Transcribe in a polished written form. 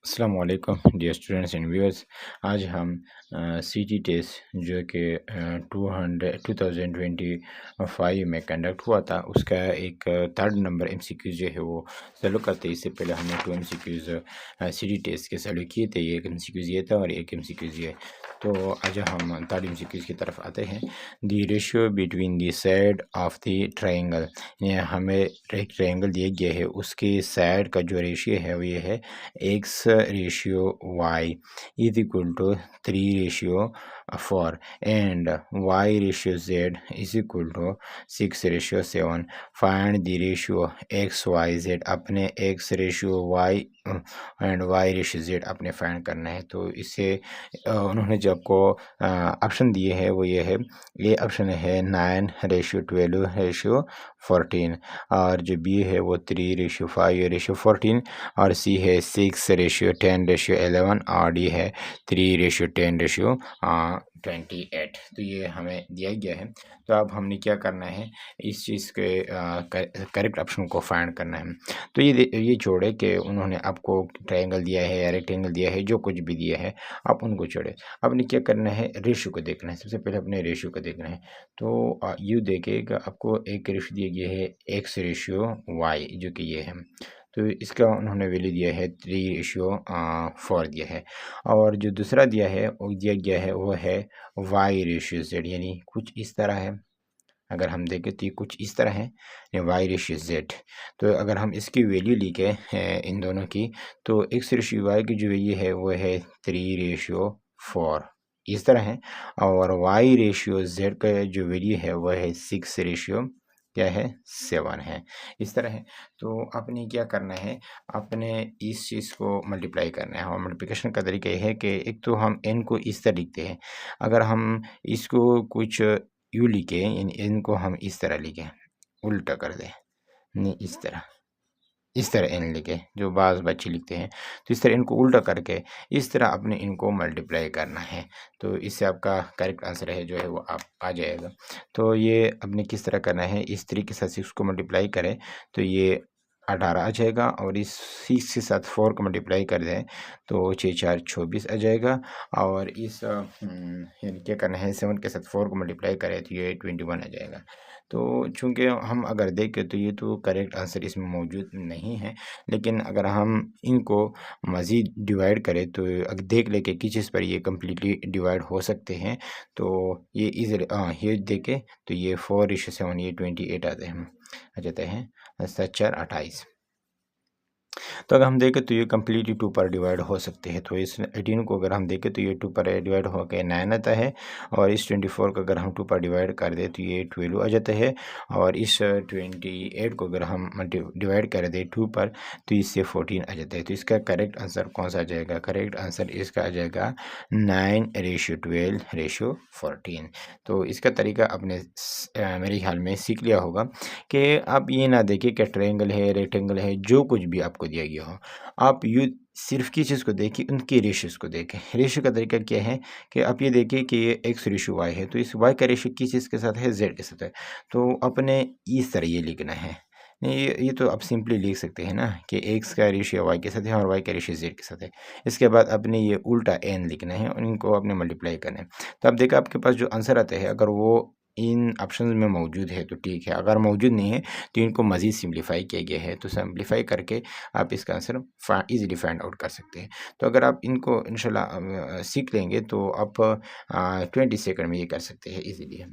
अस्सलाम वालेकुम dear students and viewers. आज हम सीटी टेस्ट जो कि 2025 में कंडक्ट हुआ था उसका एक थर्ड नंबर एमसीक्यू जो है वो सॉल्व करते हैं। इससे पहले हमने 2 एमसीक्यूज़ सीटी टेस्ट के सॉल्व किए थे। एक एमसीक्यूज़ ये था और एक एमसीक्यूज़ ये। तो आज हम थर्ड एमसीक्यूज़ की तरफ आते हैं। The ratio between the side of the triangle, हमें एक ट्रायंगल दिया गया है, उसके साइड का जो रेशियो है वो ये है x ratio y is equal to 3 ratio 4 and y ratio z is equal to 6 ratio 7. Find the ratio x y z, अपने x ratio y and y ratio z अपने फाइंड करना है। तो इससे उन्होंने जो आपको ऑप्शन दिए है वो ये है, ये ऑप्शन है 9 रेशियो 12 रेशियो 14, और जो बी है वो 3 रेशियो 5 रेशियो 14, और सी है 6 रेशियो 10 रेशियो 11, और डी है 3 रेशियो 10 रेशियो 28। तो ये हमें दिया गया है। तो अब हमने क्या करना है, इस चीज़ के करेक्ट ऑप्शन को फाइंड करना है। तो ये जोड़े कि उन्होंने आपको ट्रायंगल दिया है या रेक्टेंगल दिया है, जो कुछ भी दिया है आप उनको जोड़े। आपने क्या करना है, रेशियो को देखना है। सबसे पहले अपने रेशियो को देखना है। तो यू देखिएगा आपको एक रेशियो दिया गया है एक्स रेशियो वाई, जो कि ये है। तो इसका उन्होंने वैल्यू दिया है 3:4 दिया है। और जो दूसरा दिया है वो दिया गया है वो है वाई रेशियो जेड, यानी कुछ इस तरह है। अगर हम देखें तो ये कुछ इस तरह है वाई रेशियो जेड। तो अगर हम इसकी वैल्यू लिखे इन दोनों की, तो एक्स रेशियो वाई की जो वैल्यू है वो है 3:4 इस तरह है, और वाई रेशियो जेड का जो वैल्यू है वो है 6 रेशियो क्या है 7 है, इस तरह है। तो आपने क्या करना है, अपने इस चीज़ को मल्टीप्लाई करना है। और मल्टीप्लिकेशन का तरीका ये है कि एक तो हम n को इस तरह लिखते हैं। अगर हम इसको कुछ यू लिखें, यानी इनको हम इस तरह लिखें, उल्टा कर दें, नहीं इस तरह एन लिखे, जो बाज़ बच्चे लिखते हैं। तो इस तरह इनको उल्टा करके इस तरह अपने इनको मल्टीप्लाई करना है। तो इससे आपका करेक्ट आंसर है जो है वो आप आ जाएगा। तो ये अपने किस तरह करना है, इस तरीके से 6 को मल्टीप्लाई करें तो ये 18 आ जाएगा, और इस 6 के साथ 4 को मल्टीप्लाई कर दें तो 6 4 24 आ जाएगा, और इस यानी क्या करना है, 7 के साथ 4 को मल्टीप्लाई करें तो ये 21 आ जाएगा। तो चूँकि हम अगर देखें तो ये तो करेक्ट आंसर इसमें मौजूद नहीं है, लेकिन अगर हम इनको मज़ीद डिवाइड करें तो अगर देख लें कि किस चीज़ पर ये कम्प्लीटली डिवाइड हो सकते हैं, तो ये इज़ ये देखें तो ये 4:7 ये 28 आ जाते हैं 4 28। तो अगर हम देखें तो ये कम्प्लीटली 2 पर डिवाइड हो सकते हैं। तो इस 18 को अगर हम देखें तो ये 2 पर डिवाइड होकर 9 आता है, और इस 24 को अगर हम 2 पर डिवाइड कर दें तो ये 12 आ जाता है, और इस 28 को अगर हम डिवाइड कर दें 2 पर तो इससे 14 आ जाता है। तो इसका करेक्ट आंसर कौन सा आ जाएगा, करेक्ट आंसर इसका आ जाएगा 9:12:14। तो इसका तरीका आपने मेरे ख्याल में सीख लिया होगा कि आप ये ना देखें कि ट्रायंगल है, रेक्टेंगल है, जो कुछ भी आपको दिया गया हो, आप यू सिर्फ किस चीज़ को देखें, उनके रेशियोज़ को देखें। रेशियो का तरीका क्या है कि आप ये देखिए कि ये एक्स रेशियो वाई है, तो इस वाई का रेशियो किस चीज़ के साथ है, जेड के साथ है। तो अपने इस तरह ये लिखना है। नहीं, ये तो आप सिंपली लिख सकते हैं ना कि एक्स का रेशियो वाई के साथ है और वाई का रेशियो जेड के साथ है। इसके बाद अपने ये उल्टा एन लिखना है और इनको आपने मल्टीप्लाई करना है। तो आप देखा आपके पास जो आंसर आता है, अगर वो इन ऑप्शंस में मौजूद है तो ठीक है, अगर मौजूद नहीं है तो इनको मज़ीद सिम्प्लीफाई किया गया है। तो सिम्प्लीफाई करके आप इसका आंसर ईज़िली फाइंड आउट कर सकते हैं। तो अगर आप इनको इंशाल्लाह सीख लेंगे तो आप 20 सेकंड में ये कर सकते हैं ईज़िली।